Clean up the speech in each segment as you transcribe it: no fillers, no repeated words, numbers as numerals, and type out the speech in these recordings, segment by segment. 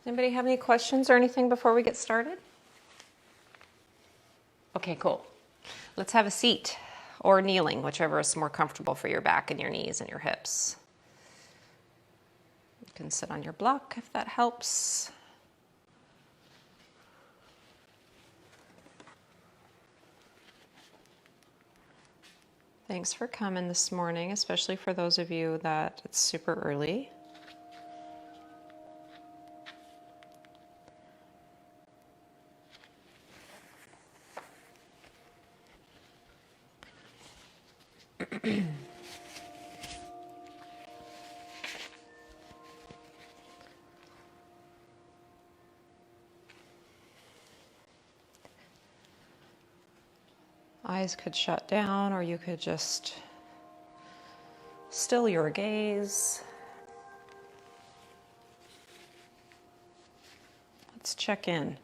Anybody have any questions or anything before we get started? Okay, cool. Let's have a seat or kneeling, whichever is more comfortable for your back and your knees and your hips. You can sit on your block if that helps. Thanks for coming this morning, especially for those of you that it's super early. Eyes could shut down, or you could just still your gaze. Let's check in.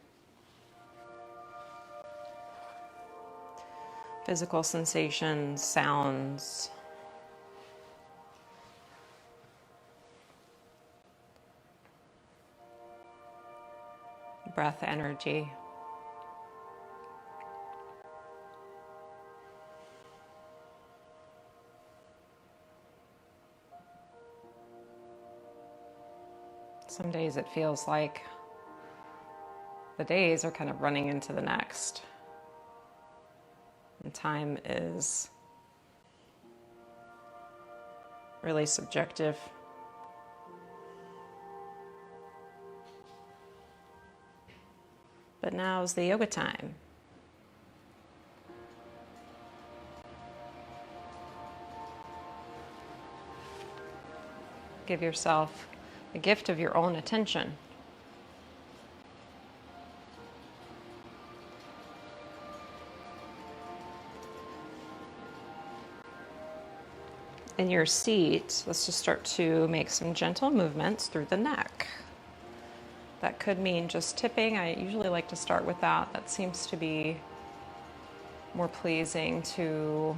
Physical sensations, sounds. Breath energy. Some days it feels like the days are kind of running into the next. And time is really subjective. But now's the yoga time. Give yourself the gift of your own attention. In your seat, let's just start to make some gentle movements through the neck. That could mean just tipping. I usually like to start with that. That seems to be more pleasing to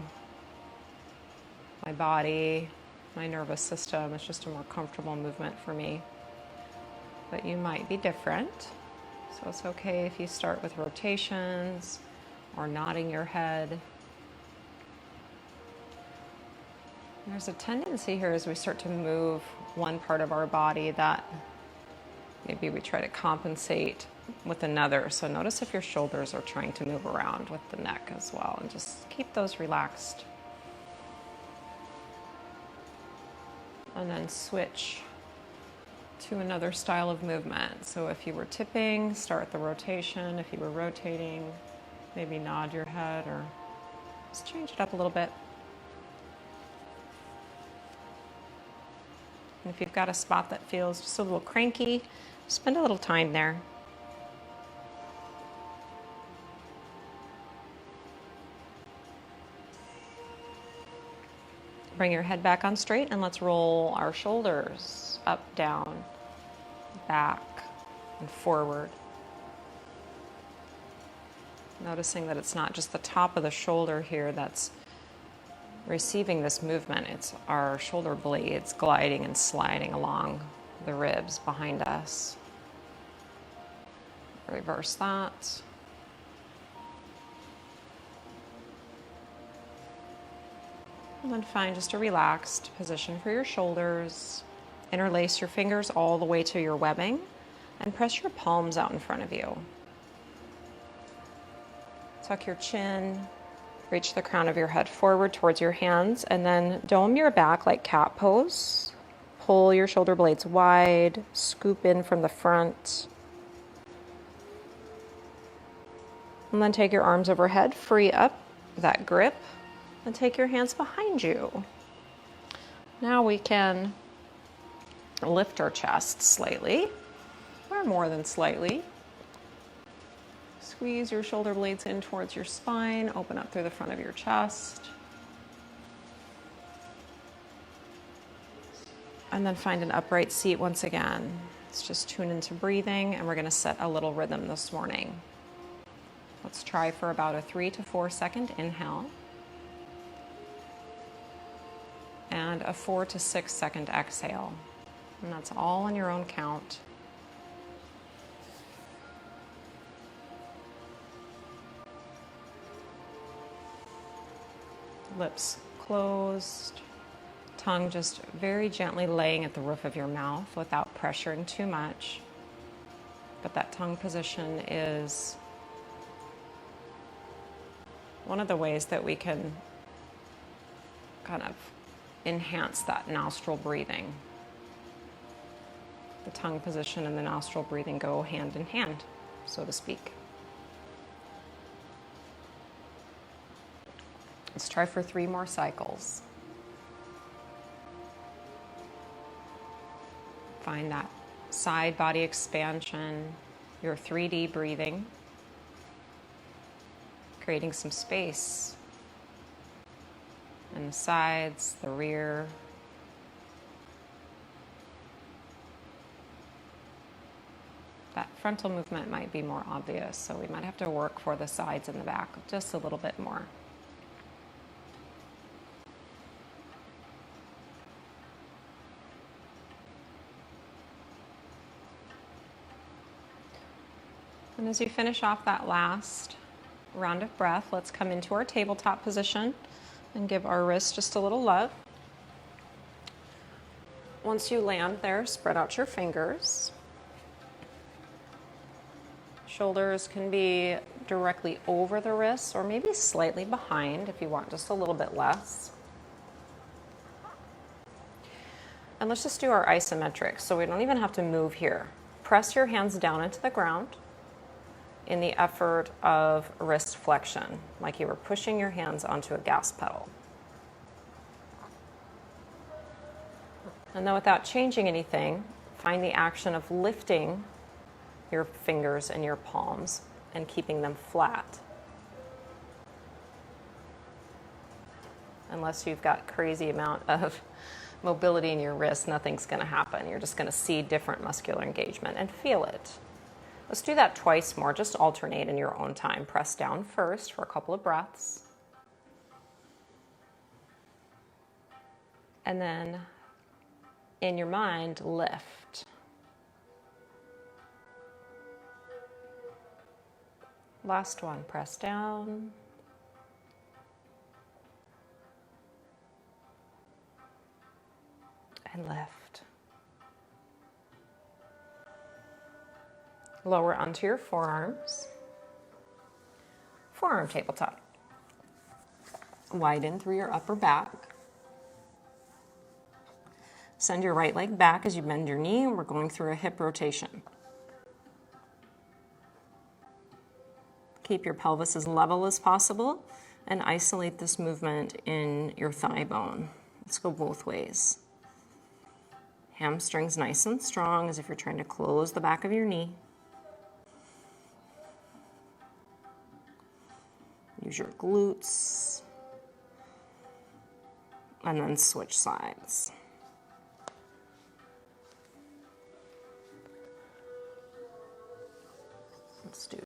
my body, my nervous system. It's just a more comfortable movement for me. But you might be different. So it's okay if you start with rotations or nodding your head. There's a tendency here as we start to move one part of our body that maybe we try to compensate with another. So notice if your shoulders are trying to move around with the neck as well, and just keep those relaxed. And then switch to another style of movement. So if you were tipping, start the rotation. If you were rotating, maybe nod your head or just change it up a little bit. And if you've got a spot that feels just a little cranky, spend a little time there. Bring your head back on straight and let's roll our shoulders up, down, back, and forward. Noticing that it's not just the top of the shoulder here that's receiving this movement. It's our shoulder blades gliding and sliding along the ribs behind us. Reverse that. And then find just a relaxed position for your shoulders. Interlace your fingers all the way to your webbing and press your palms out in front of you. Tuck your chin. Reach the crown of your head forward towards your hands and then dome your back like cat pose. Pull your shoulder blades wide, scoop in from the front. And then take your arms overhead, free up that grip, and take your hands behind you. Now we can lift our chest slightly, or more than slightly. Squeeze your shoulder blades in towards your spine, open up through the front of your chest. And then find an upright seat once again. Let's just tune into breathing, and we're going to set a little rhythm this morning. Let's try for about a 3 to 4 second inhale and a 4 to 6 second exhale. And that's all on your own count. Lips closed. Tongue just very gently laying at the roof of your mouth without pressuring too much. But that tongue position is one of the ways that we can kind of enhance that nostril breathing. The tongue position and the nostril breathing go hand in hand, so to speak. Let's try for 3 more cycles. Find that side body expansion, your 3D breathing, creating some space in the sides, the rear. That frontal movement might be more obvious, so we might have to work for the sides and the back just a little bit more. And as you finish off that last round of breath, let's come into our tabletop position and give our wrists just a little love. Once you land there, spread out your fingers. Shoulders can be directly over the wrists or maybe slightly behind if you want just a little bit less. And let's just do our isometric, so we don't even have to move here. Press your hands down into the ground in the effort of wrist flexion, like you were pushing your hands onto a gas pedal. And then without changing anything, find the action of lifting your fingers and your palms and keeping them flat. Unless you've got crazy amount of mobility in your wrist, nothing's gonna happen. You're just gonna see different muscular engagement and feel it. Let's do that twice more, just alternate in your own time. Press down first for a couple of breaths. And then, in your mind, lift. Last one, press down. And lift. Lower onto your forearms. Forearm tabletop. Widen through your upper back. Send your right leg back as you bend your knee. We're going through a hip rotation. Keep your pelvis as level as possible and isolate this movement in your thigh bone. Let's go both ways. Hamstrings nice and strong as if you're trying to close the back of your knee. Use your glutes. And then switch sides. Let's do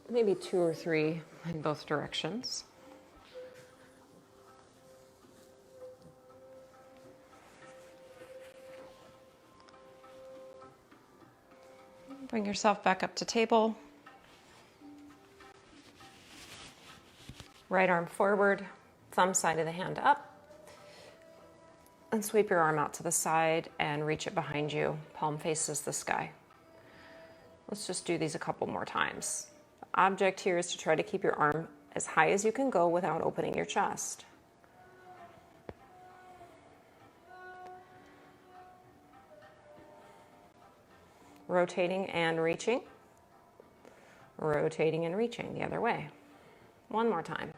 maybe 2 or 3 in both directions. Bring yourself back up to table. Right arm forward, thumb side of the hand up. And sweep your arm out to the side and reach it behind you. Palm faces the sky. Let's just do these a couple more times. The object here is to try to keep your arm as high as you can go without opening your chest. Rotating and reaching. Rotating and reaching the other way. One more time.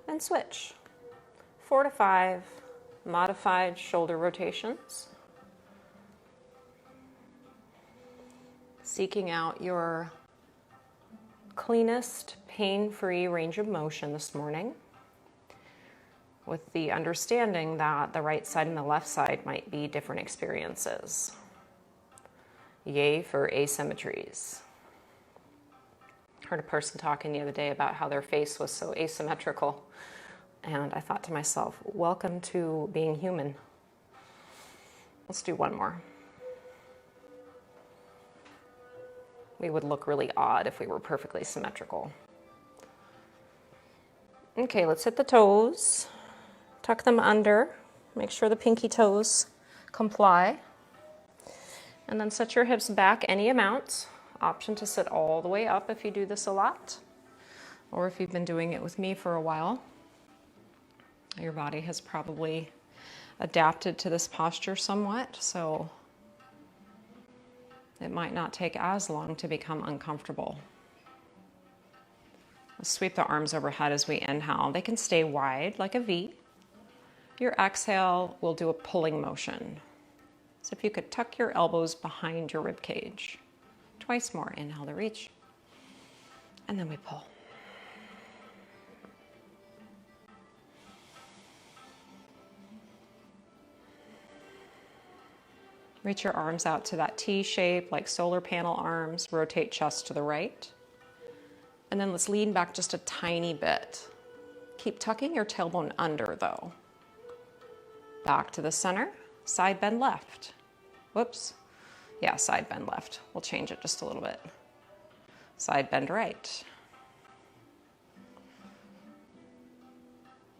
And switch. 4 to 5 modified shoulder rotations. Seeking out your cleanest, pain-free range of motion this morning, with the understanding that the right side and the left side might be different experiences. Yay for asymmetries. Heard a person talking the other day about how their face was so asymmetrical, and I thought to myself, welcome to being human. Let's do one more. We would look really odd if we were perfectly symmetrical. Okay, let's hit the toes. Tuck them under. Make sure the pinky toes comply. And then set your hips back any amount. Option to sit all the way up if you do this a lot, or if you've been doing it with me for a while. Your body has probably adapted to this posture somewhat, so it might not take as long to become uncomfortable. We'll sweep the arms overhead as we inhale. They can stay wide like a V. Your exhale will do a pulling motion. So if you could tuck your elbows behind your rib cage. Twice more. Inhale to reach. And then we pull. Reach your arms out to that T shape, like solar panel arms. Rotate chest to the right. And then let's lean back just a tiny bit. Keep tucking your tailbone under, though. Back to the center. Side bend left. Whoops. Yeah, side bend left. We'll change it just a little bit. Side bend right.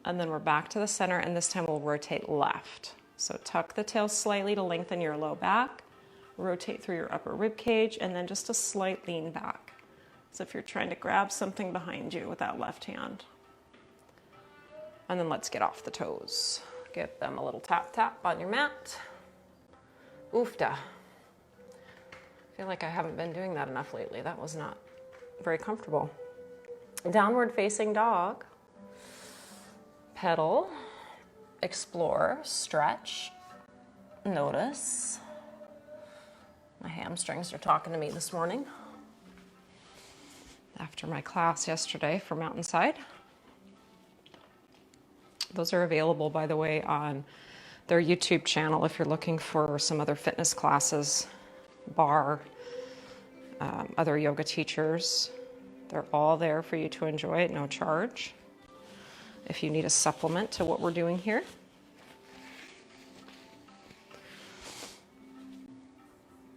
And then we're back to the center, and this time we'll rotate left. So tuck the tail slightly to lengthen your low back. Rotate through your upper rib cage, and then just a slight lean back. As if you're trying to grab something behind you with that left hand. And then let's get off the toes. Give them a little tap tap on your mat. Oofda. I feel like I haven't been doing that enough lately. That was not very comfortable. Downward facing dog. Pedal, explore, stretch, notice. My hamstrings are talking to me this morning after my class yesterday for Mountainside. Those are available, by the way, on their YouTube channel if you're looking for some other fitness classes, barre, other yoga teachers. They're all there for you to enjoy at no charge. If you need a supplement to what we're doing here.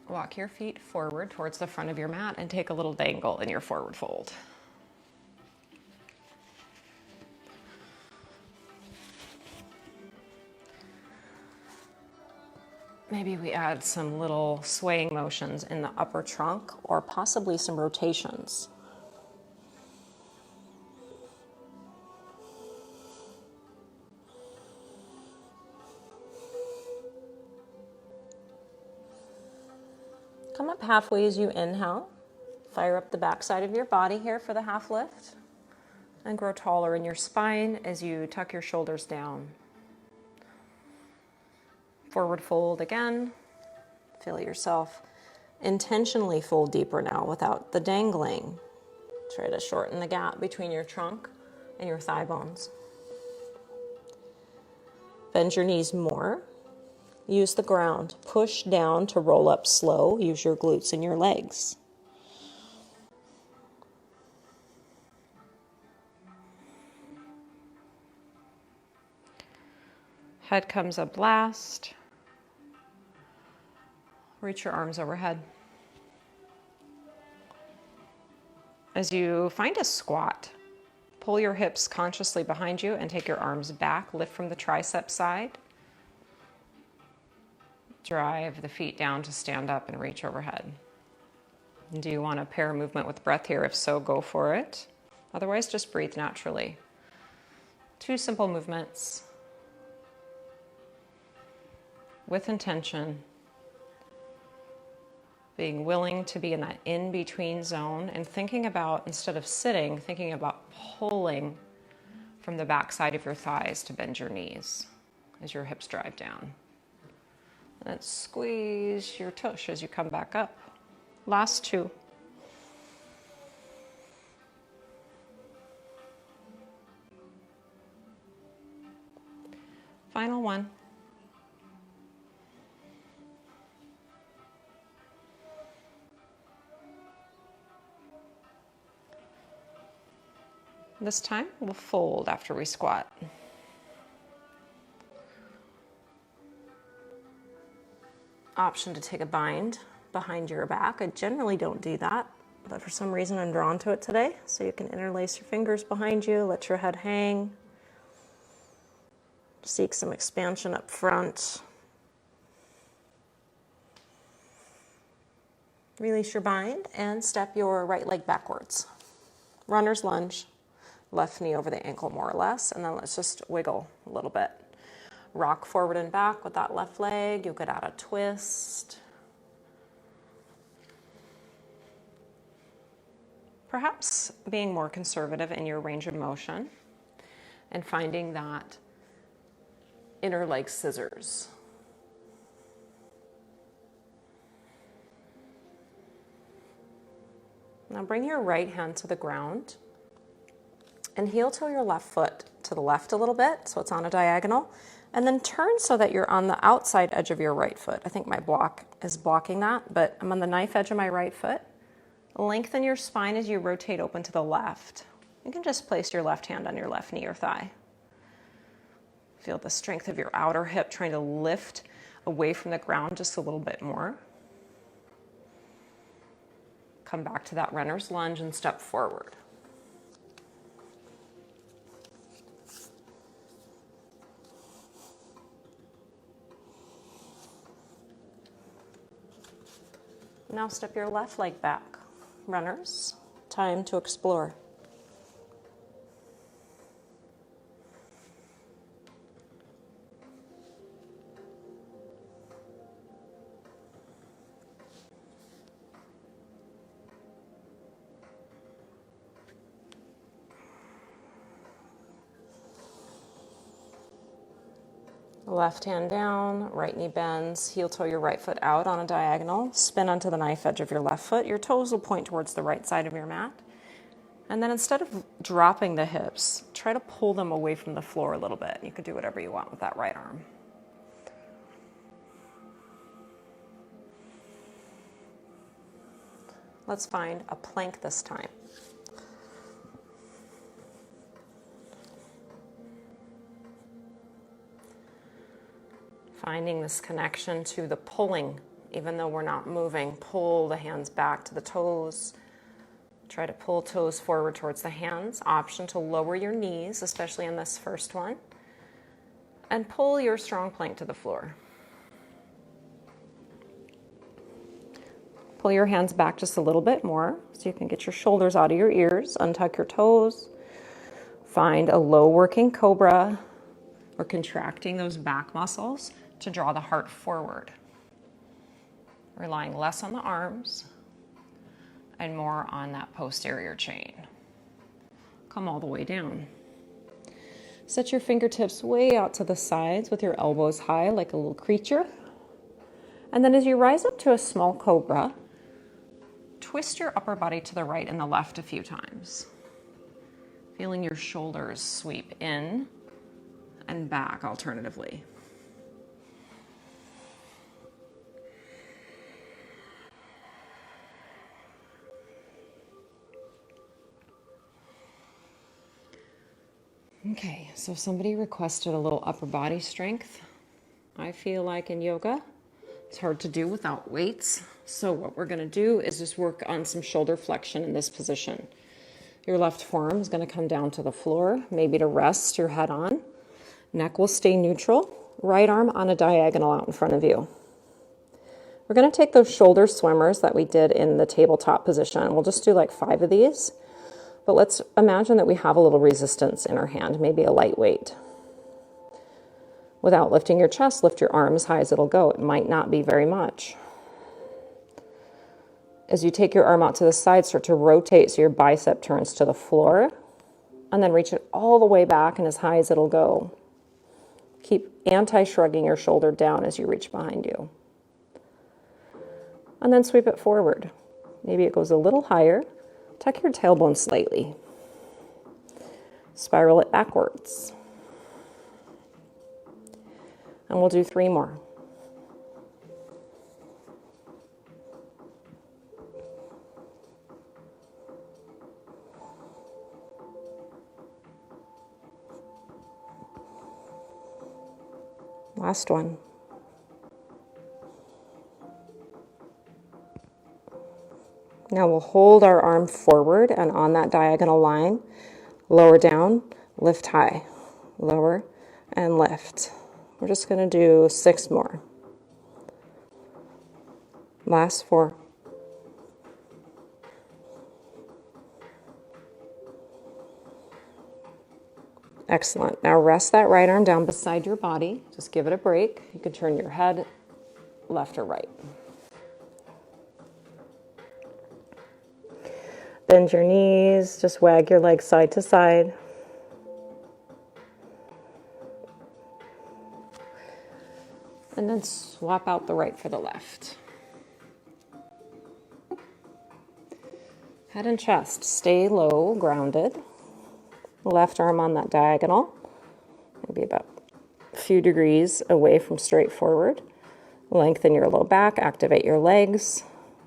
Walk your feet forward towards the front of your mat and take a little dangle in your forward fold. Maybe we add some little swaying motions in the upper trunk or possibly some rotations. Come up halfway as you inhale. Fire up the backside of your body here for the half lift. And grow taller in your spine as you tuck your shoulders down. Forward fold again. Feel yourself intentionally fold deeper now without the dangling. Try to shorten the gap between your trunk and your thigh bones. Bend your knees more. Use the ground. Push down to roll up slow. Use your glutes and your legs. Head comes up last. Reach your arms overhead. As you find a squat, pull your hips consciously behind you and take your arms back. Lift from the tricep side. Drive the feet down to stand up and reach overhead. Do you want to pair movement with breath here? If so, go for it. Otherwise, just breathe naturally. 2 simple movements with intention. Being willing to be in that in-between zone and thinking about, instead of sitting, thinking about pulling from the backside of your thighs to bend your knees as your hips drive down. And then squeeze your tush as you come back up. Last 2. Final 1. This time we'll fold after we squat. Option to take a bind behind your back. I generally don't do that, but for some reason I'm drawn to it today. So you can interlace your fingers behind you, let your head hang. Seek some expansion up front. Release your bind and step your right leg backwards. Runner's lunge, left knee over the ankle more or less, and then let's just wiggle a little bit. Rock forward and back with that left leg. You could add a twist. Perhaps being more conservative in your range of motion and finding that inner leg scissors. Now bring your right hand to the ground and heel toe your left foot to the left a little bit so it's on a diagonal, and then turn so that you're on the outside edge of your right foot. I think my block is blocking that, but I'm on the knife edge of my right foot. Lengthen your spine as you rotate open to the left. You can just place your left hand on your left knee or thigh. Feel the strength of your outer hip trying to lift away from the ground just a little bit more. Come back to that runner's lunge and step forward. Now step your left leg back. Runners, time to explore. Left hand down, right knee bends, heel toe your right foot out on a diagonal, spin onto the knife edge of your left foot. Your toes will point towards the right side of your mat. And then instead of dropping the hips, try to pull them away from the floor a little bit. You could do whatever you want with that right arm. Let's find a plank this time. Finding this connection to the pulling, even though we're not moving. Pull the hands back to the toes. Try to pull toes forward towards the hands. Option to lower your knees, especially in this first one. And pull your strong plank to the floor. Pull your hands back just a little bit more so you can get your shoulders out of your ears. Untuck your toes. Find a low working cobra or contracting those back muscles to draw the heart forward. Relying less on the arms and more on that posterior chain. Come all the way down. Set your fingertips way out to the sides with your elbows high like a little creature. And then as you rise up to a small cobra, twist your upper body to the right and the left a few times. Feeling your shoulders sweep in and back alternatively. Okay, so somebody requested a little upper body strength. I feel like in yoga, it's hard to do without weights. So what we're gonna do is just work on some shoulder flexion in this position. Your left forearm is gonna come down to the floor, maybe to rest your head on. Neck will stay neutral. Right arm on a diagonal out in front of you. We're gonna take those shoulder swimmers that we did in the tabletop position. We'll just do like 5 of these. But let's imagine that we have a little resistance in our hand, maybe a light weight. Without lifting your chest, lift your arm as high as it'll go. It might not be very much. As you take your arm out to the side, start to rotate so your bicep turns to the floor, and then reach it all the way back and as high as it'll go. Keep anti-shrugging your shoulder down as you reach behind you. And then sweep it forward. Maybe it goes a little higher. Tuck your tailbone slightly. Spiral it backwards. And we'll do 3 more. Last one. Now we'll hold our arm forward and on that diagonal line, lower down, lift high, lower and lift. We're just going to do 6 more. Last 4. Excellent. Now rest that right arm down beside your body. Just give it a break. You can turn your head left or right. Bend your knees, just wag your legs side to side. And then swap out the right for the left. Head and chest, stay low, grounded. Left arm on that diagonal, maybe about a few degrees away from straight forward. Lengthen your low back, activate your legs.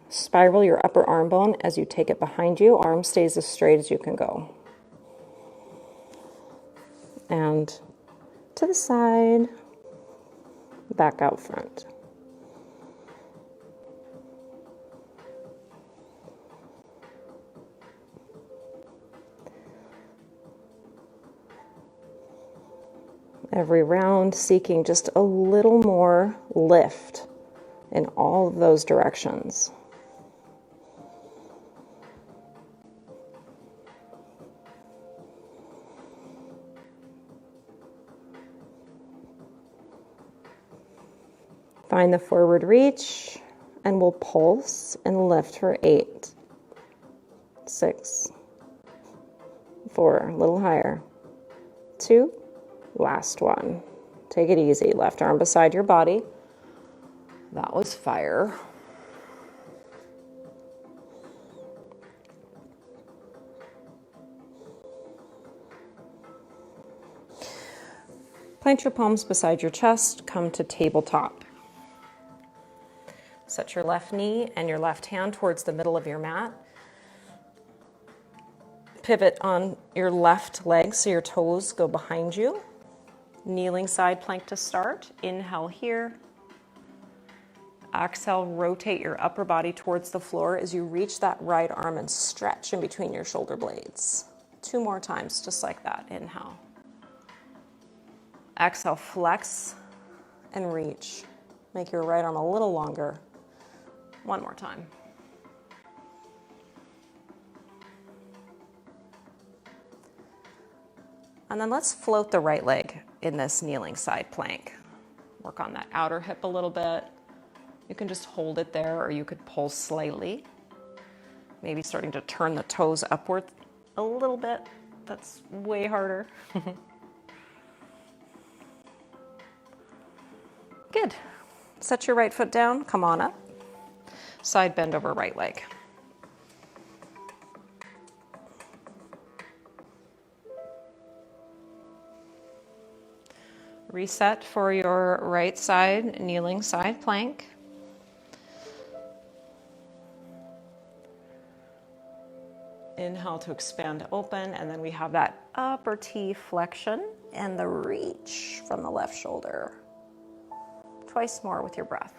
Spiral your upper arm bone as you take it behind you. Arm stays as straight as you can go. And to the side, back out front. Every round seeking just a little more lift in all of those directions. Find the forward reach and we'll pulse and lift for 8, 6, 4, a little higher, 2, last one. Take it easy. Left arm beside your body. That was fire. Plant your palms beside your chest. Come to tabletop. Set your left knee and your left hand towards the middle of your mat. Pivot on your left leg so your toes go behind you. Kneeling side plank to start. Inhale here. Exhale, rotate your upper body towards the floor as you reach that right arm and stretch in between your shoulder blades. 2 more times, just like that. Inhale. Exhale, flex and reach. Make your right arm a little longer. 1 more time. And then let's float the right leg in this kneeling side plank. Work on that outer hip a little bit. You can just hold it there or you could pull slightly. Maybe starting to turn the toes upward a little bit. That's way harder. Good. Set your right foot down, come on up. Side bend over right leg. Reset for your right side, kneeling side plank. Inhale to expand open, and then we have that upper T flexion and the reach from the left shoulder. Twice more with your breath.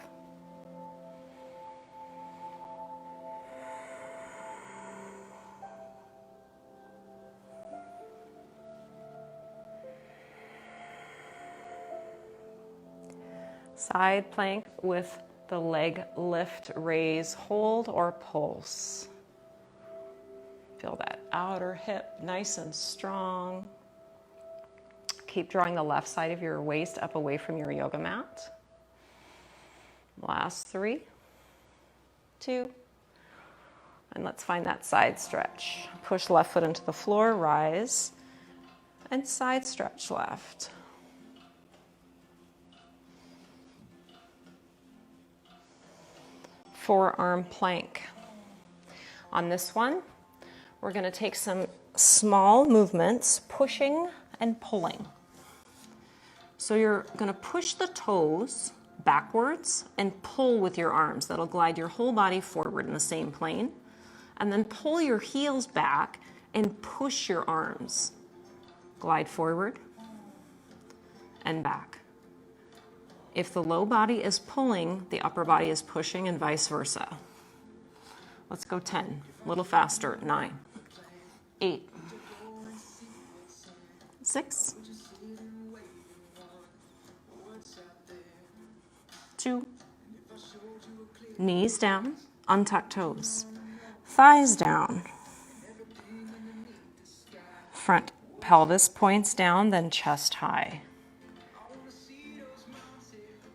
Side plank with the leg lift, raise, hold, or pulse. Feel that outer hip nice and strong. Keep drawing the left side of your waist up away from your yoga mat. Last 3, 2, and let's find that side stretch. Push left foot into the floor, rise, and side stretch left. Forearm plank. On this one, we're going to take some small movements, pushing and pulling. So you're going to push the toes backwards and pull with your arms. That'll glide your whole body forward in the same plane. And then pull your heels back and push your arms. Glide forward and back. If the low body is pulling, the upper body is pushing and vice versa. Let's go 10, a little faster. 9, 8, 6, 2, knees down, untuck toes, thighs down, front pelvis points down, then chest high.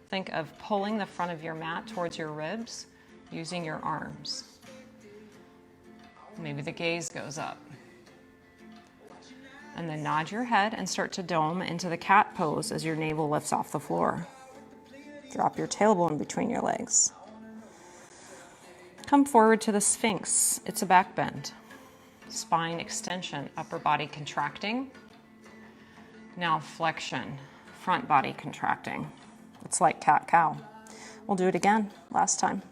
Think of pulling the front of your mat towards your ribs using your arms. Maybe the gaze goes up. And then nod your head and start to dome into the cat pose as your navel lifts off the floor. Drop your tailbone between your legs. Come forward to the Sphinx. It's a back bend. Spine extension, upper body contracting. Now flexion, front body contracting. It's like cat-cow. We'll do it again, last time.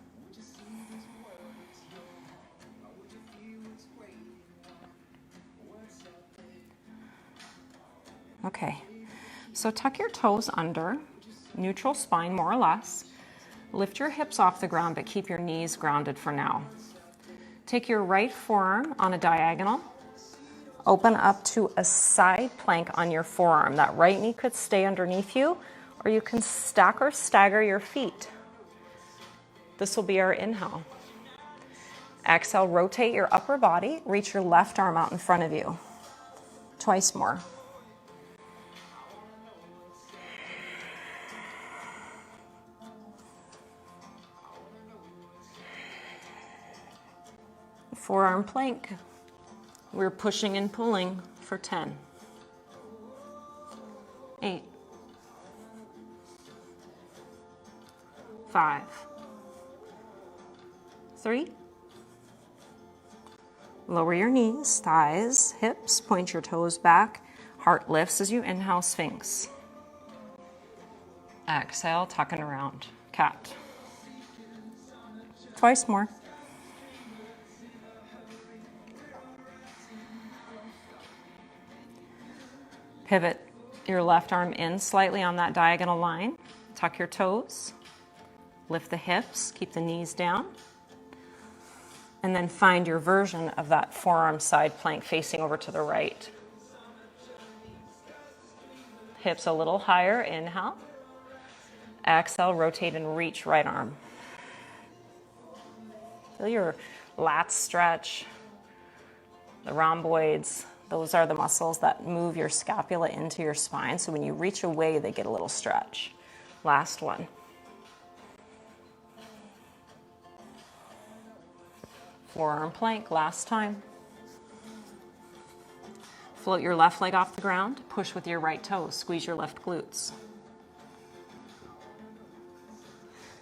Okay, so tuck your toes under, neutral spine more or less. Lift your hips off the ground, but keep your knees grounded for now. Take your right forearm on a diagonal. Open up to a side plank on your forearm. That right knee could stay underneath you, or you can stack or stagger your feet. This will be our inhale. Exhale, rotate your upper body, reach your left arm out in front of you. Twice more. Forearm plank. We're pushing and pulling for 10, 8, 5, 3. Lower your knees, thighs, hips, point your toes back. Heart lifts as you inhale, Sphinx. Exhale, tucking around, cat. Twice more. Pivot your left arm in slightly on that diagonal line. Tuck your toes. Lift the hips. Keep the knees down. And then find your version of that forearm side plank facing over to the right. Hips a little higher. Inhale. Exhale, rotate and reach right arm. Feel your lats stretch, the rhomboids. Those are the muscles that move your scapula into your spine. So when you reach away, they get a little stretch. Last one. Forearm plank, last time. Float your left leg off the ground. Push with your right toes. Squeeze your left glutes.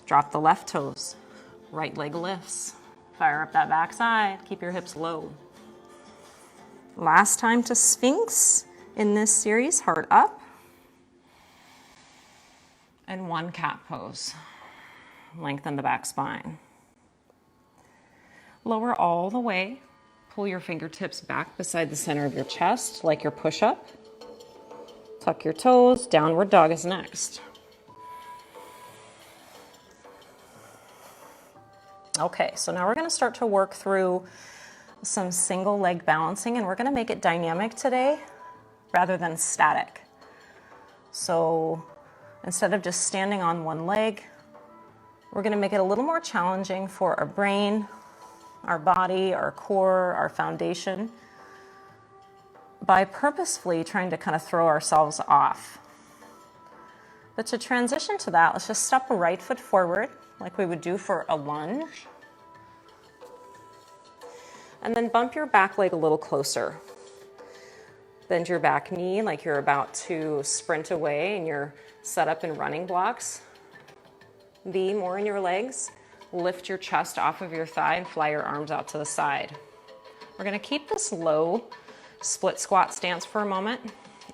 Drop the left toes. Right leg lifts. Fire up that back side. Keep your hips low. Last time to Sphinx in this series, heart up. And one cat pose. Lengthen the back spine. Lower all the way. Pull your fingertips back beside the center of your chest like your push-up. Tuck your toes. Downward dog is next. Okay, so now we're going to start to work through some single leg balancing, and we're going to make it dynamic today rather than static. So instead of just standing on one leg, we're going to make it a little more challenging for our brain, our body, our core, our foundation, by purposefully trying to kind of throw ourselves off. But to transition to that, let's just step a right foot forward like we would do for a lunge. And then bump your back leg a little closer. Bend your back knee like you're about to sprint away and you're set up in running blocks. Be more in your legs. Lift your chest off of your thigh and fly your arms out to the side. We're going to keep this low split squat stance for a moment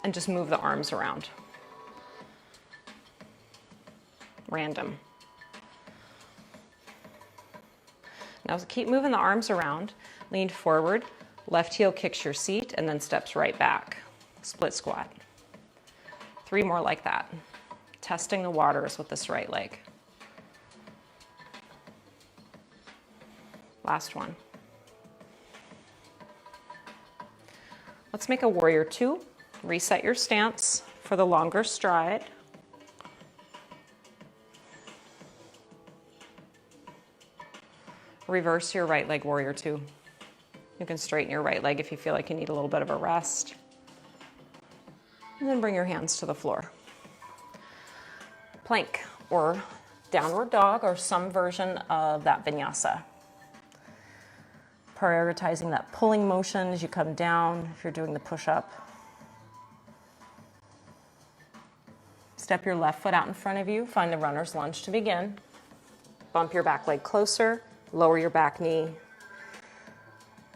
and just move the arms around. Random. Now keep moving the arms around. Lean forward, left heel kicks your seat and then steps right back. Split squat. 3 more like that. Testing the waters with this right leg. Last one. Let's make a warrior two. Reset your stance for the longer stride. Reverse your right leg, warrior two. You can straighten your right leg if you feel like you need a little bit of a rest. And then bring your hands to the floor. Plank or downward dog or some version of that vinyasa. Prioritizing that pulling motion as you come down if you're doing the push-up. Step your left foot out in front of you. Find the runner's lunge to begin. Bump your back leg closer. Lower your back knee.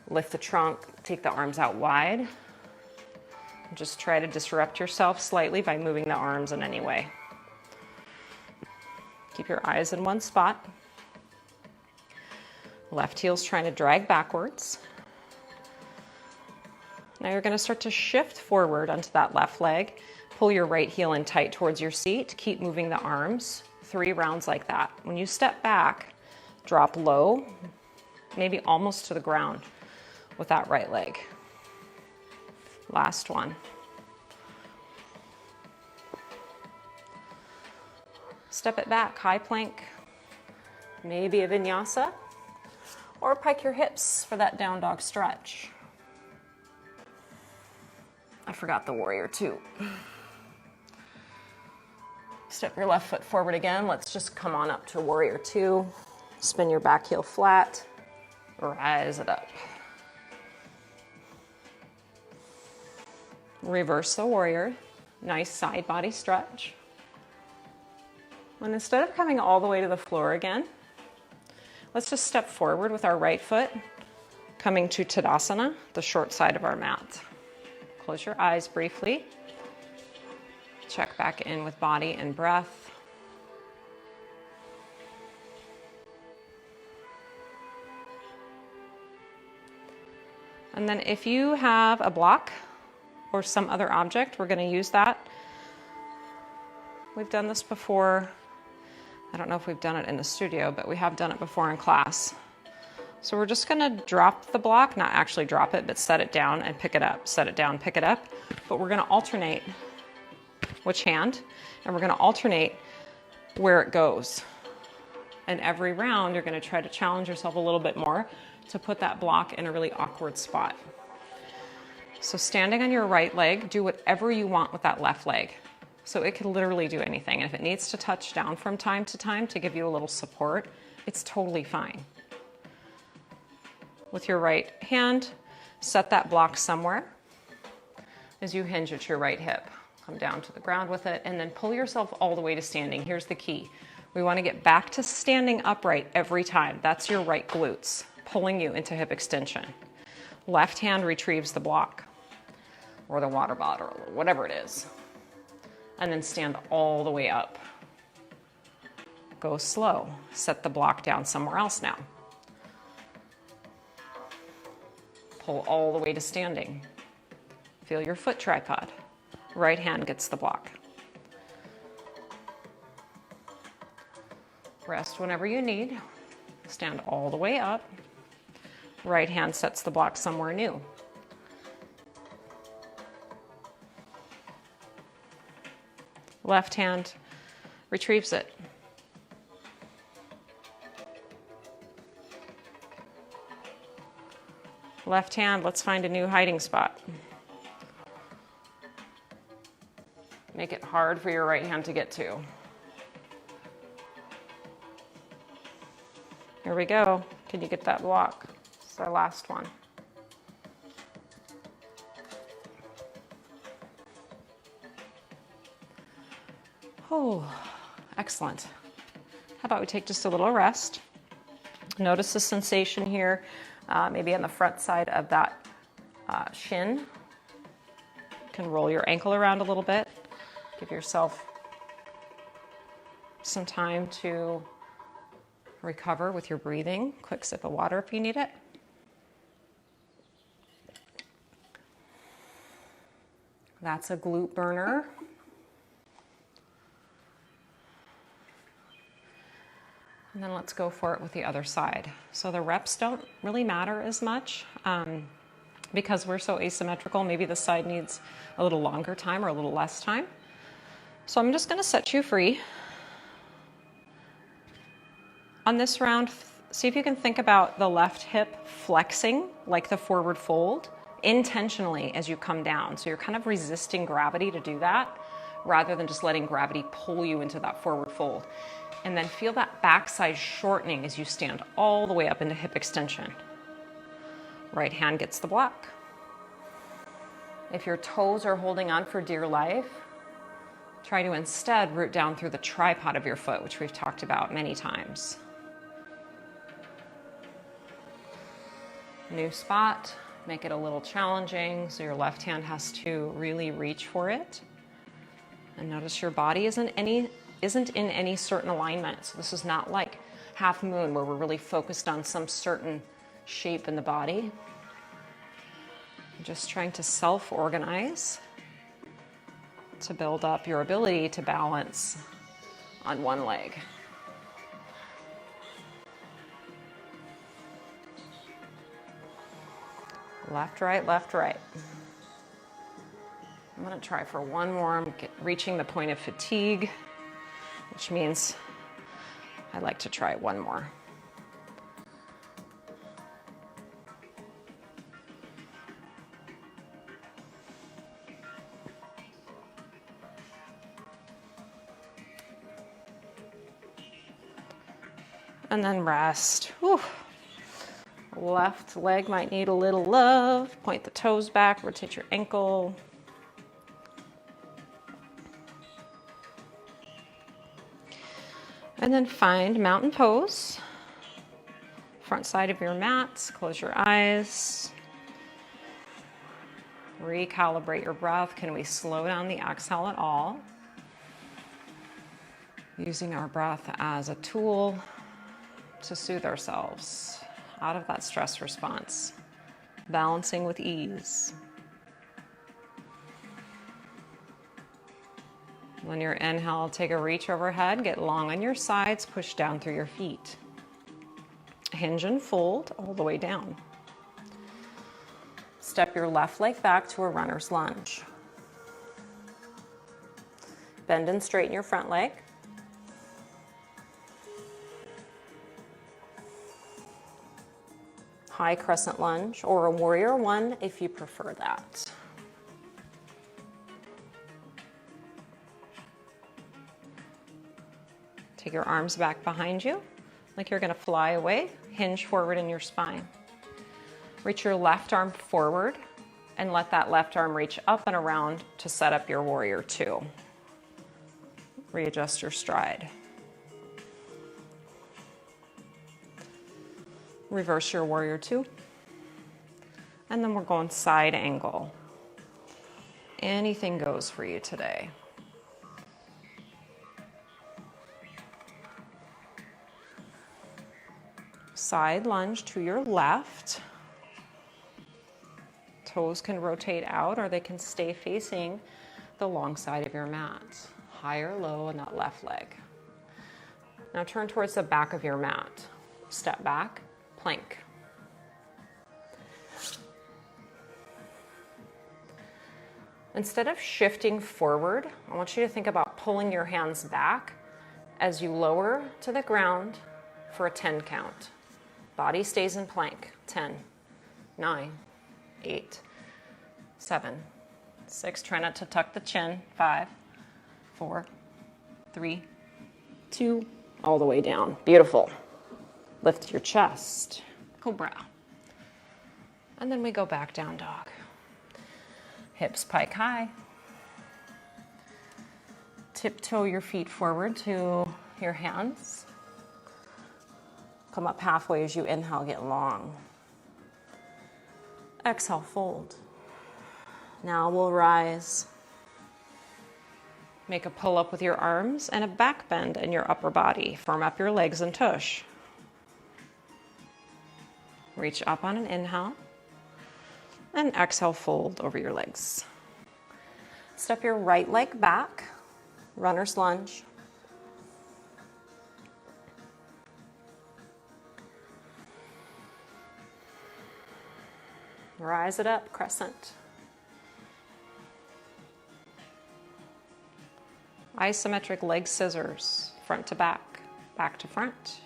Lift the trunk. Take the arms out wide. Just try to disrupt yourself slightly by moving the arms in any way. Keep your eyes in one spot. Left heel's trying to drag backwards. Now you're going to start to shift forward onto that left leg. Pull your right heel in tight towards your seat. Keep moving the arms. 3 rounds like that. When you step back, drop low, maybe almost to the ground with that right leg. Last one. Step it back, high plank, maybe a vinyasa, or pike your hips for that down dog stretch. I forgot the warrior two. Step your left foot forward again. Let's just come on up to warrior two. Spin your back heel flat, rise it up. Reverse the warrior, nice side body stretch. And instead of coming all the way to the floor again, let's just step forward with our right foot, coming to Tadasana, the short side of our mat. Close your eyes briefly. Check back in with body and breath. And then if you have a block or some other object, we're going to use that. We've done this before. I don't know if we've done it in the studio, but we have done it before in class. So we're just going to drop the block, not actually drop it, but set it down and pick it up. Set it down, pick it up. But we're going to alternate which hand, and we're going to alternate where it goes. And every round, you're going to try to challenge yourself a little bit more to put that block in a really awkward spot. So standing on your right leg, do whatever you want with that left leg. So it can literally do anything. And if it needs to touch down from time to give you a little support, it's totally fine. With your right hand, set that block somewhere as you hinge at your right hip. Come down to the ground with it and then pull yourself all the way to standing. Here's the key. We want to get back to standing upright every time. That's your right glutes, pulling you into hip extension. Left hand retrieves the block or the water bottle or whatever it is. And then stand all the way up. Go slow. Set the block down somewhere else now. Pull all the way to standing. Feel your foot tripod. Right hand gets the block. Rest whenever you need. Stand all the way up. Right hand sets the block somewhere new. Left hand retrieves it. Left hand, let's find a new hiding spot. Make it hard for your right hand to get to. Here we go. Can you get that block? It's our last one. Oh, excellent. How about we take just a little rest? Notice the sensation here, maybe on the front side of that shin. You can roll your ankle around a little bit. Give yourself some time to recover with your breathing. Quick sip of water if you need it. That's a glute burner. And then let's go for it with the other side. So the reps don't really matter as much because we're so asymmetrical. Maybe the side needs a little longer time or a little less time. So I'm just going to set you free. On this round, see if you can think about the left hip flexing like the forward fold intentionally as you come down. So you're kind of resisting gravity to do that rather than just letting gravity pull you into that forward fold. And then feel that backside shortening as you stand all the way up into hip extension. Right hand gets the block. If your toes are holding on for dear life, try to instead root down through the tripod of your foot, which we've talked about many times. New spot, make it a little challenging so your left hand has to really reach for it. And notice your body isn't in any certain alignment. So this is not like half moon where we're really focused on some certain shape in the body. I'm just trying to self-organize to build up your ability to balance on one leg. Left, right, left, right. I'm gonna try for one more. I'm reaching the point of fatigue, which means I like to try one more. And then rest. Whew. Left leg might need a little love. Point the toes back, rotate your ankle. And then find mountain pose. Front side of your mat, close your eyes. Recalibrate your breath. Can we slow down the exhale at all? Using our breath as a tool to soothe ourselves out of that stress response. Balancing with ease. On your inhale, take a reach overhead, get long on your sides, push down through your feet. Hinge and fold all the way down. Step your left leg back to a runner's lunge. Bend and straighten your front leg. High crescent lunge or a warrior one if you prefer that. Take your arms back behind you like you're going to fly away. Hinge forward in your spine. Reach your left arm forward and let that left arm reach up and around to set up your warrior two. Readjust your stride. Reverse your warrior two. And then we're going side angle. Anything goes for you today. Side lunge to your left. Toes can rotate out or they can stay facing the long side of your mat. High or low in that left leg. Now turn towards the back of your mat. Step back, plank. Instead of shifting forward, I want you to think about pulling your hands back as you lower to the ground for a 10 count. Body stays in plank. 10, 9, 8, 7, 6. Try not to tuck the chin. 5, 4, 3, 2. All the way down. Beautiful. Lift your chest. Cobra. And then we go back down dog. Hips pike high. Tiptoe your feet forward to your hands. Come up halfway as you inhale, get long. Exhale, fold. Now we'll rise. Make a pull-up with your arms and a back bend in your upper body. Firm up your legs and tush. Reach up on an inhale. And exhale, fold over your legs. Step your right leg back. Runner's lunge. Rise it up, crescent. Isometric leg scissors, front to back, back to front.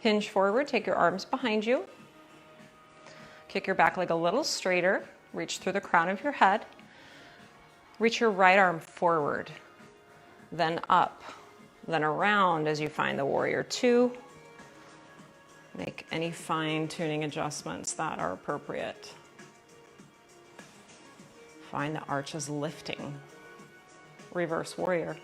Hinge forward, take your arms behind you. Kick your back leg a little straighter, reach through the crown of your head. Reach your right arm forward, then up, then around as you find the warrior two. Make any fine-tuning adjustments that are appropriate. Find the arches lifting. Reverse warrior.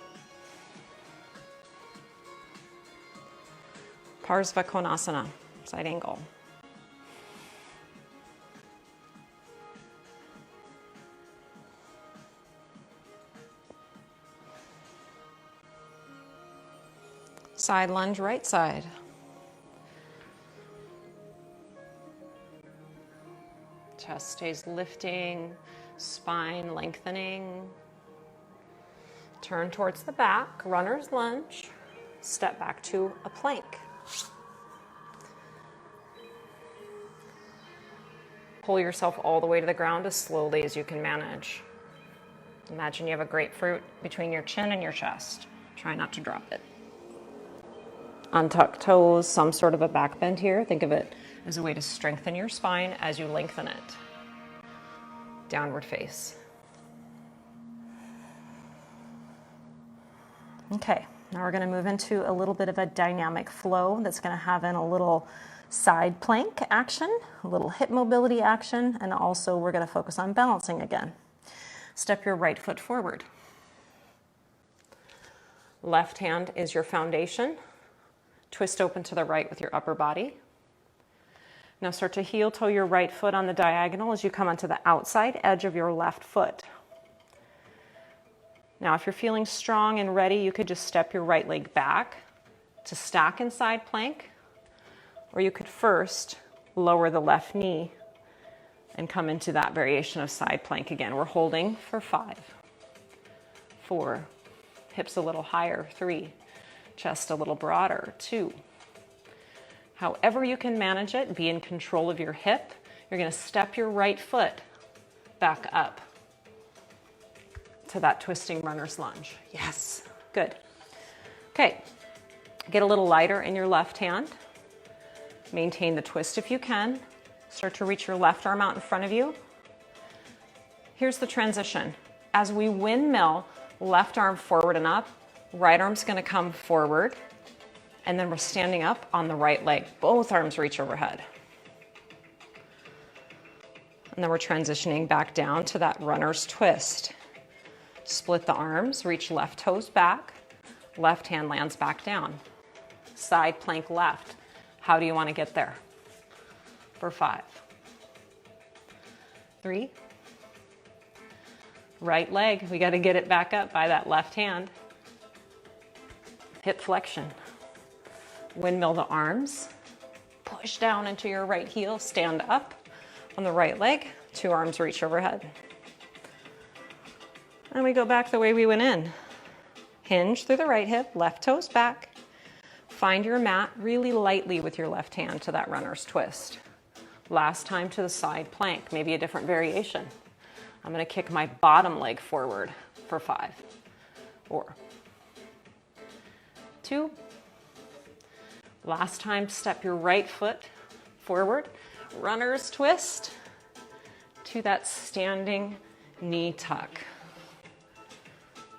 Parsva Konasana, side angle. Side lunge, right side. Chest stays lifting, spine lengthening. Turn towards the back, runner's lunge. Step back to a plank. Pull yourself all the way to the ground as slowly as you can manage. Imagine you have a grapefruit between your chin and your chest. Try not to drop it. Untuck toes, some sort of a back bend here. Think of it as a way to strengthen your spine as you lengthen it. Downward face. Okay, now we're going to move into a little bit of a dynamic flow that's going to have in a little side plank action, a little hip mobility action, and also we're going to focus on balancing again. Step your right foot forward. Left hand is your foundation. Twist open to the right with your upper body. Now start to heel toe your right foot on the diagonal as you come onto the outside edge of your left foot. Now if you're feeling strong and ready, you could just step your right leg back to stack in side plank, or you could first lower the left knee and come into that variation of side plank again. We're holding for 5, 4, hips a little higher, 3, chest a little broader, 2. However you can manage it, be in control of your hip. You're going to step your right foot back up to that twisting runner's lunge. Yes, good. Okay, get a little lighter in your left hand. Maintain the twist if you can. Start to reach your left arm out in front of you. Here's the transition. As we windmill, left arm forward and up, right arm's going to come forward, and then we're standing up on the right leg. Both arms reach overhead. And then we're transitioning back down to that runner's twist. Split the arms, reach left toes back, left hand lands back down. Side plank left. How do you want to get there? For 5, 3, right leg, we got to get it back up by that left hand. Hip flexion. Windmill the arms, push down into your right heel, stand up on the right leg, 2 arms reach overhead. And we go back the way we went in. Hinge through the right hip, left toes back. Find your mat really lightly with your left hand to that runner's twist. Last time to the side plank, maybe a different variation. I'm going to kick my bottom leg forward for 5, 4, 2. Last time, step your right foot forward, runner's twist to that standing knee tuck.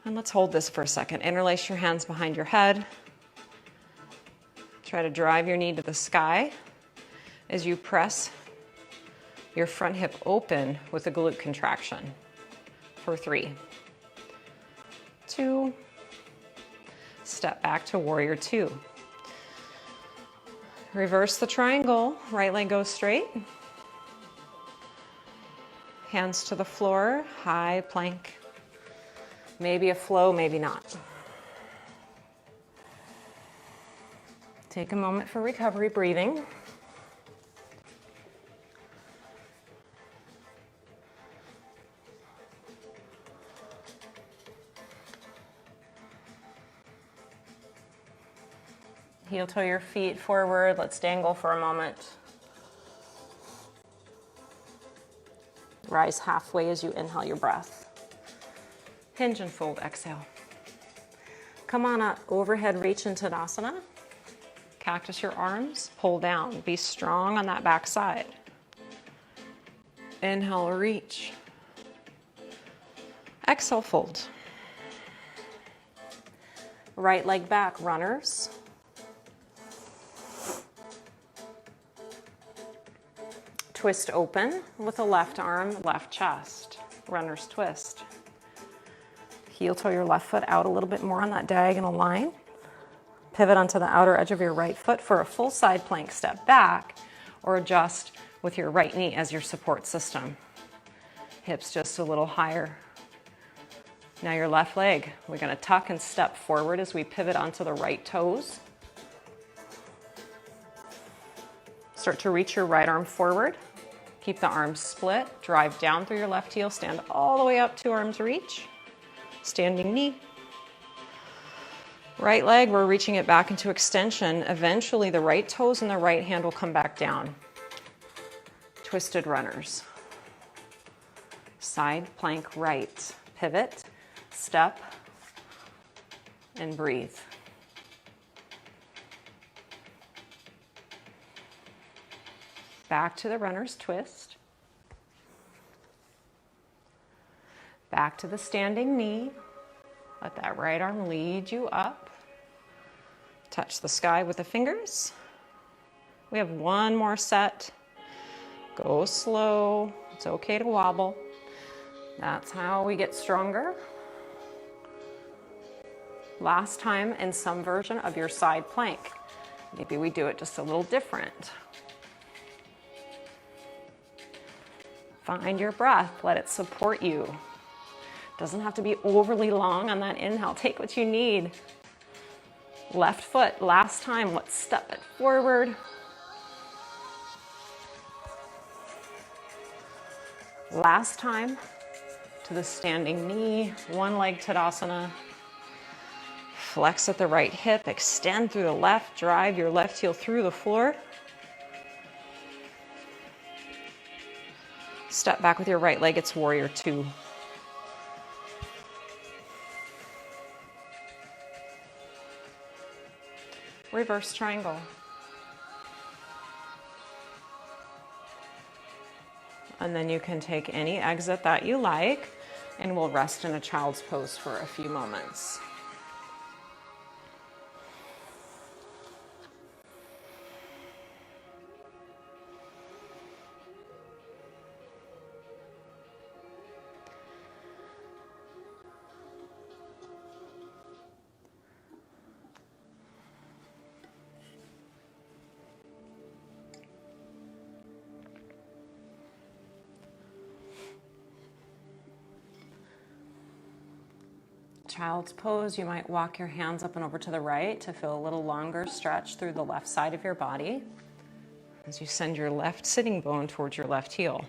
And let's hold this for a second. Interlace your hands behind your head. Try to drive your knee to the sky as you press your front hip open with a glute contraction for 3, 2, step back to warrior 2. Reverse the triangle, right leg goes straight. Hands to the floor, high plank. Maybe a flow, maybe not. Take a moment for recovery, breathing. Heel toe your feet forward. Let's dangle for a moment. Rise halfway as you inhale your breath. Hinge and fold, exhale. Come on up, overhead reach into Tadasana. Cactus your arms, pull down. Be strong on that back side. Inhale, reach. Exhale, fold. Right leg back, runners. Twist open with the left arm, left chest. Runner's twist. Heel toe your left foot out a little bit more on that diagonal line. Pivot onto the outer edge of your right foot for a full side plank step back, or adjust with your right knee as your support system. Hips just a little higher. Now your left leg, we're going to tuck and step forward as we pivot onto the right toes. Start to reach your right arm forward. Keep the arms split. Drive down through your left heel. Stand all the way up, two arms reach. Standing knee. Right leg, we're reaching it back into extension. Eventually the right toes and the right hand will come back down. Twisted runners. Side plank right. Pivot, step, and breathe. Back to the runner's twist. Back to the standing knee. Let that right arm lead you up. Touch the sky with the fingers. We have one more set. Go slow. It's okay to wobble. That's how we get stronger. Last time in some version of your side plank. Maybe we do it just a little different. Find your breath. Let it support you. Doesn't have to be overly long on that inhale. Take what you need. Left foot, last time, let's step it forward. Last time to the standing knee, one leg Tadasana. Flex at the right hip, extend through the left, drive your left heel through the floor. Step back with your right leg, it's warrior two. Reverse triangle. And then you can take any exit that you like, and we'll rest in a child's pose for a few moments. Child's pose, you might walk your hands up and over to the right to feel a little longer stretch through the left side of your body as you send your left sitting bone towards your left heel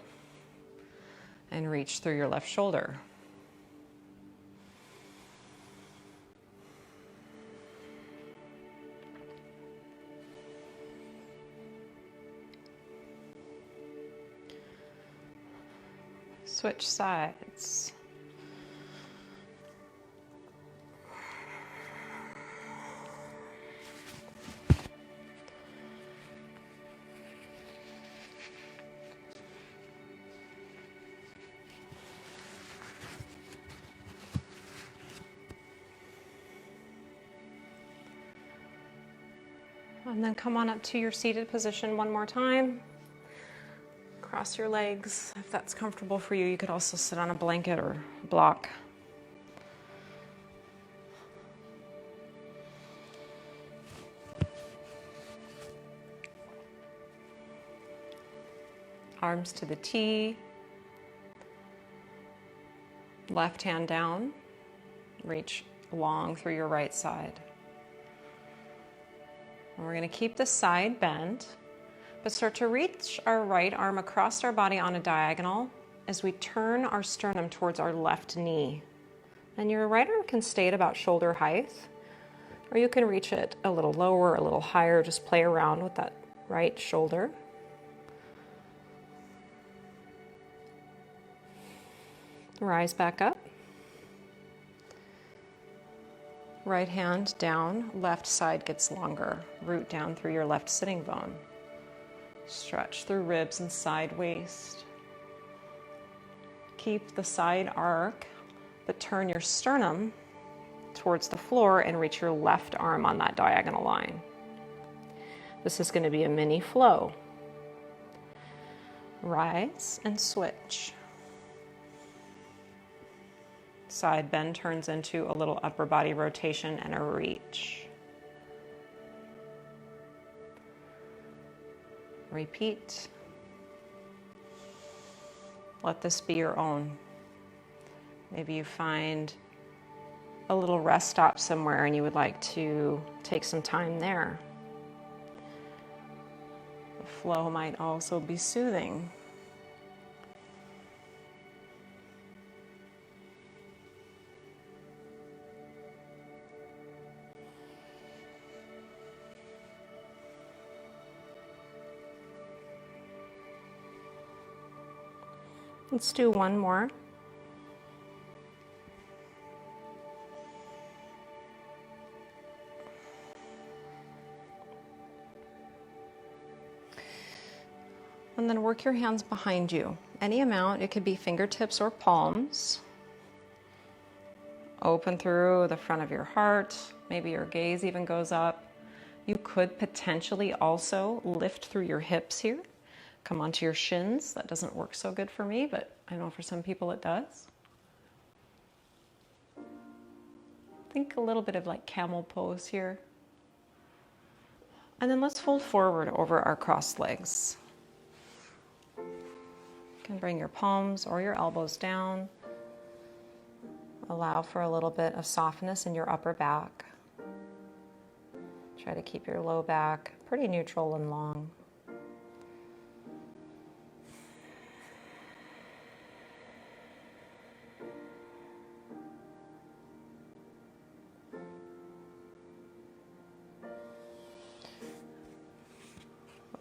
and reach through your left shoulder. Switch sides. And then come on up to your seated position one more time. Cross your legs. If that's comfortable for you, you could also sit on a blanket or block. Arms to the T. Left hand down. Reach long through your right side. And we're going to keep the side bend, but start to reach our right arm across our body on a diagonal as we turn our sternum towards our left knee. And your right arm can stay at about shoulder height, or you can reach it a little lower, a little higher, just play around with that right shoulder. Rise back up. Right hand down, left side gets longer. Root down through your left sitting bone. Stretch through ribs and side waist. Keep the side arc, but turn your sternum towards the floor and reach your left arm on that diagonal line. This is going to be a mini flow. Rise and switch. Side bend turns into a little upper body rotation and a reach. Repeat. Let this be your own. Maybe you find a little rest stop somewhere and you would like to take some time there. The flow might also be soothing. Let's do one more. And then work your hands behind you. Any amount, it could be fingertips or palms. Open through the front of your heart. Maybe your gaze even goes up. You could potentially also lift through your hips here. Come onto your shins. That doesn't work so good for me, but I know for some people it does. Think a little bit of like camel pose here. And then let's fold forward over our crossed legs. You can bring your palms or your elbows down. Allow for a little bit of softness in your upper back. Try to keep your low back pretty neutral and long.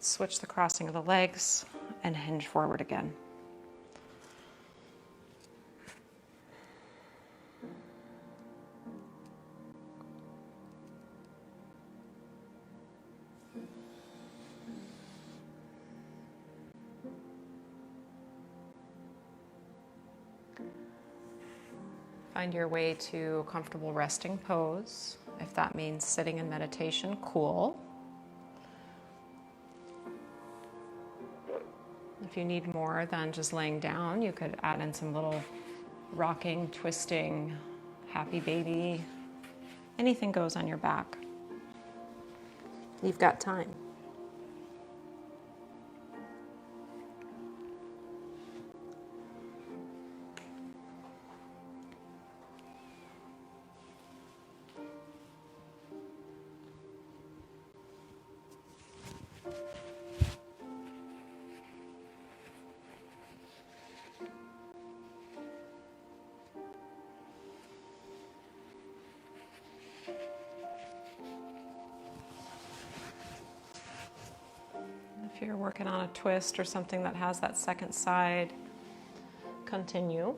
Let's switch the crossing of the legs and hinge forward again. Find your way to a comfortable resting pose. If that means sitting in meditation, cool. If you need more than just laying down, you could add in some little rocking, twisting, happy baby. Anything goes on your back. You've got time. If you're working on a twist or something that has that second side, continue.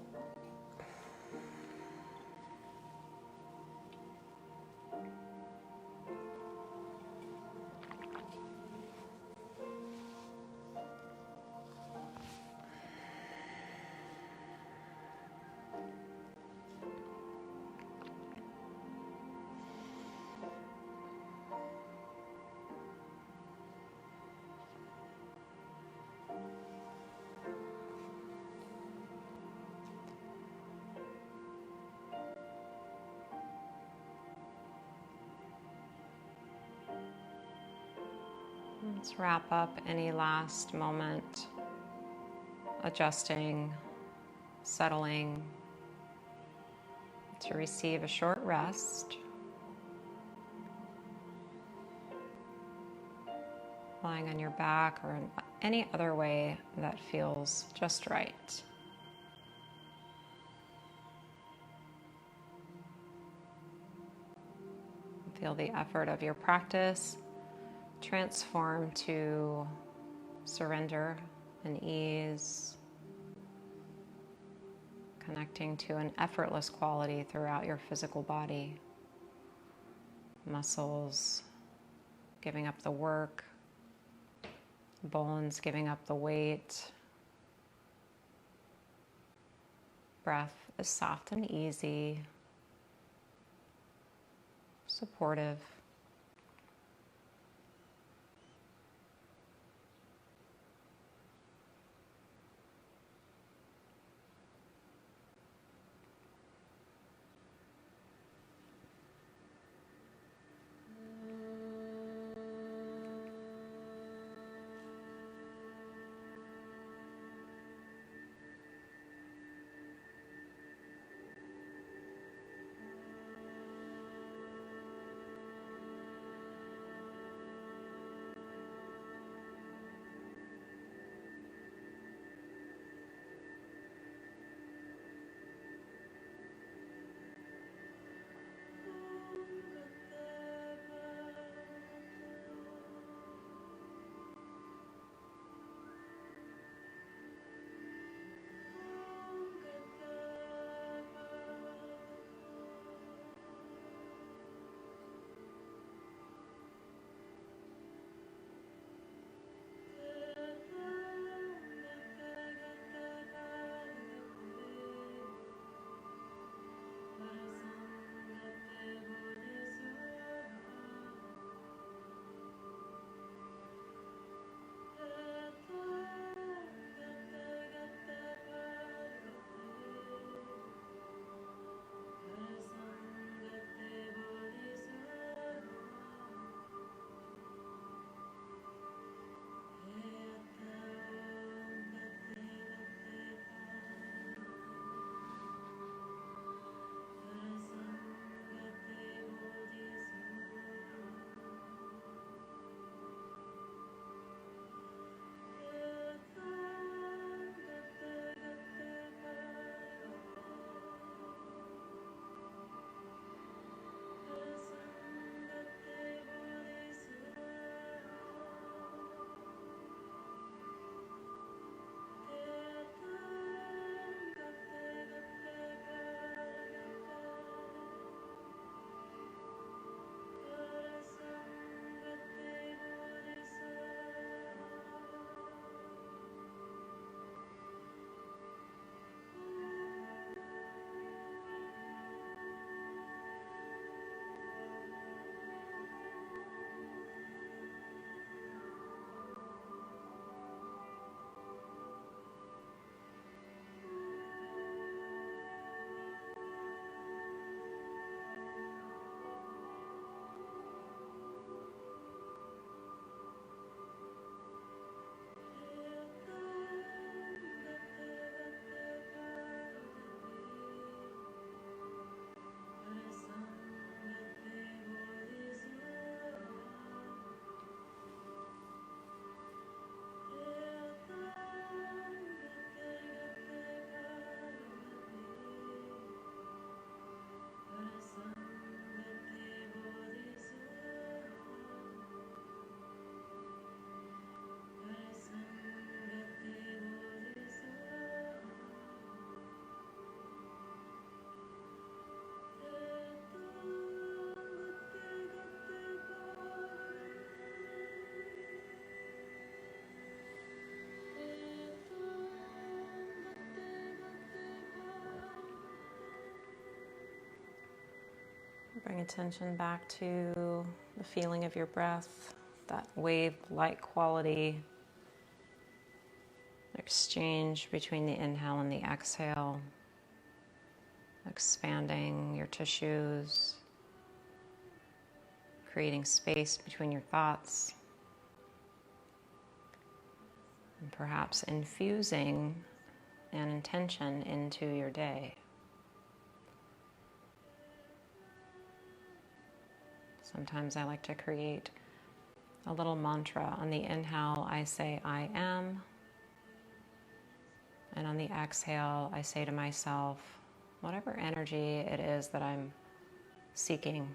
Let's wrap up any last moment, adjusting, settling to receive a short rest. Lying on your back or in any other way that feels just right. Feel the effort of your practice transform to surrender and ease, connecting to an effortless quality throughout your physical body. Muscles giving up the work, bones giving up the weight. Breath is soft and easy, supportive. Bring attention back to the feeling of your breath, that wave-like quality, exchange between the inhale and the exhale, expanding your tissues, creating space between your thoughts, and perhaps infusing an intention into your day. Sometimes I like to create a little mantra. On the inhale, I say, I am. And on the exhale, I say to myself, whatever energy it is that I'm seeking,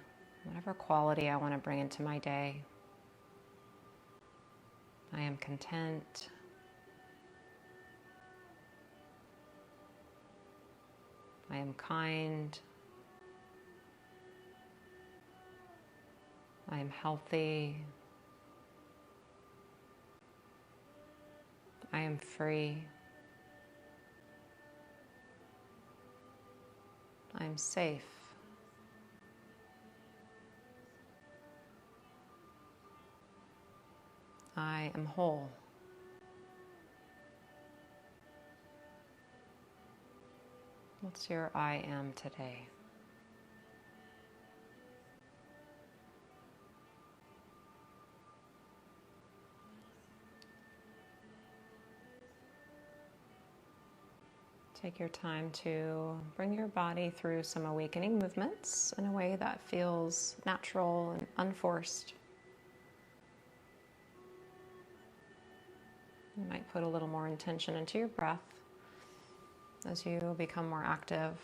whatever quality I want to bring into my day, I am content. I am kind. I am healthy. I am free. I am safe. I am whole. What's your I am today? Take your time to bring your body through some awakening movements in a way that feels natural and unforced. You might put a little more intention into your breath as you become more active.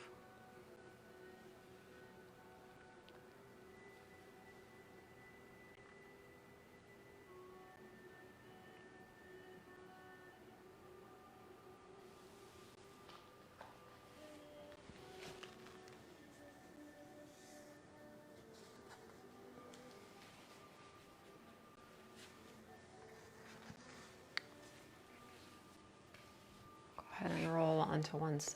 Go ahead and roll onto one side.